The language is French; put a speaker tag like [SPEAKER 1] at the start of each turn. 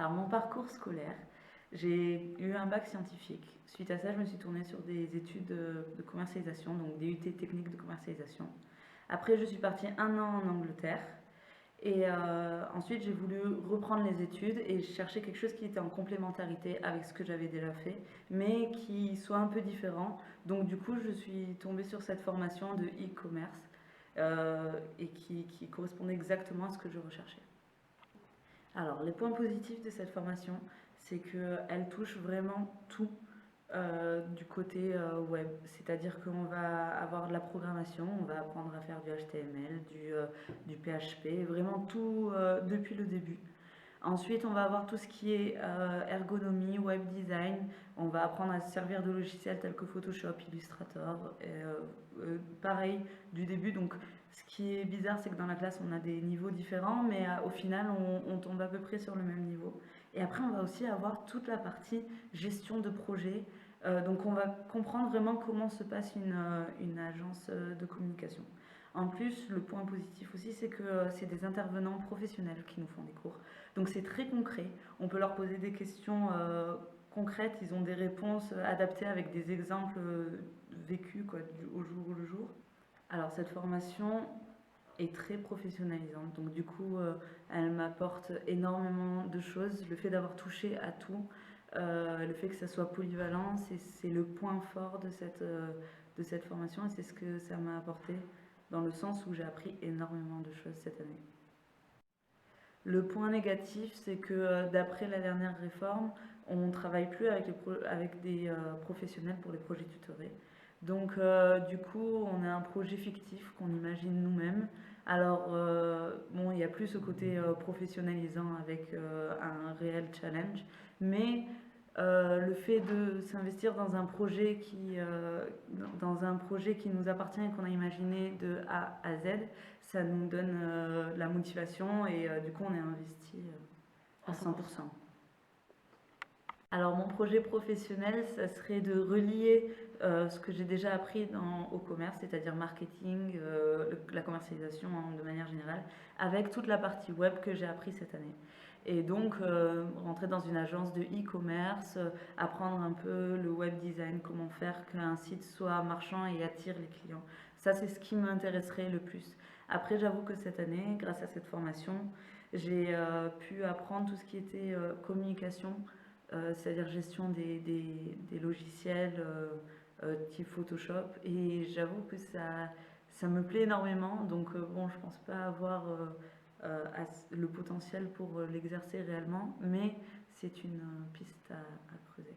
[SPEAKER 1] Alors, mon parcours scolaire, j'ai eu un bac scientifique. Suite à ça, je me suis tournée sur des études de commercialisation, donc des UT techniques de commercialisation. Après, je suis partie un an en Angleterre. Et ensuite, j'ai voulu reprendre les études et chercher quelque chose qui était en complémentarité avec ce que j'avais déjà fait, mais qui soit un peu différent. Donc, du coup, je suis tombée sur cette formation de e-commerce et qui correspondait exactement à ce que je recherchais. Alors, les points positifs de cette formation, c'est qu'elle touche vraiment tout du côté web. C'est-à-dire qu'on va avoir de la programmation, on va apprendre à faire du HTML, du PHP, vraiment tout depuis le début. Ensuite, on va avoir tout ce qui est ergonomie, web design. On va apprendre à se servir de logiciels tels que Photoshop, Illustrator. Pareil du début. Donc, ce qui est bizarre, c'est que dans la classe, on a des niveaux différents, mais au final, on tombe à peu près sur le même niveau. Et après, on va aussi avoir toute la partie gestion de projet. Donc, on va comprendre vraiment comment se passe une agence de communication. En plus, le point positif aussi, c'est que c'est des intervenants professionnels qui nous font des cours. Donc c'est très concret. On peut leur poser des questions concrètes. Ils ont des réponses adaptées avec des exemples vécus quoi, au jour le jour. Alors cette formation est très professionnalisante. Donc du coup, elle m'apporte énormément de choses. Le fait d'avoir touché à tout, le fait que ça soit polyvalent, c'est le point fort de cette formation et c'est ce que ça m'a apporté dans le sens où j'ai appris énormément de choses cette année. Le point négatif, c'est que d'après la dernière réforme, on ne travaille plus avec des professionnels pour les projets tutorés. Donc du coup, on a un projet fictif qu'on imagine nous-mêmes. Alors bon, il n'y a plus ce côté professionnalisant avec un réel challenge, mais le fait de s'investir dans un projet qui nous appartient et qu'on a imaginé de A à Z, ça nous donne la motivation et du coup on est investi à 100%. Alors mon projet professionnel, ça serait de relier ce que j'ai déjà appris au commerce, c'est-à-dire marketing, la commercialisation de manière générale, avec toute la partie web que j'ai appris cette année. Et donc rentrer dans une agence de e-commerce, apprendre un peu le web design, comment faire qu'un site soit marchand et attire les clients. Ça, c'est ce qui m'intéresserait le plus. Après, j'avoue que cette année, grâce à cette formation, j'ai pu apprendre tout ce qui était communication, c'est-à-dire gestion des logiciels type Photoshop. Et j'avoue que ça me plaît énormément. Donc bon, je pense pas avoir le potentiel pour l'exercer réellement, mais c'est une piste à creuser.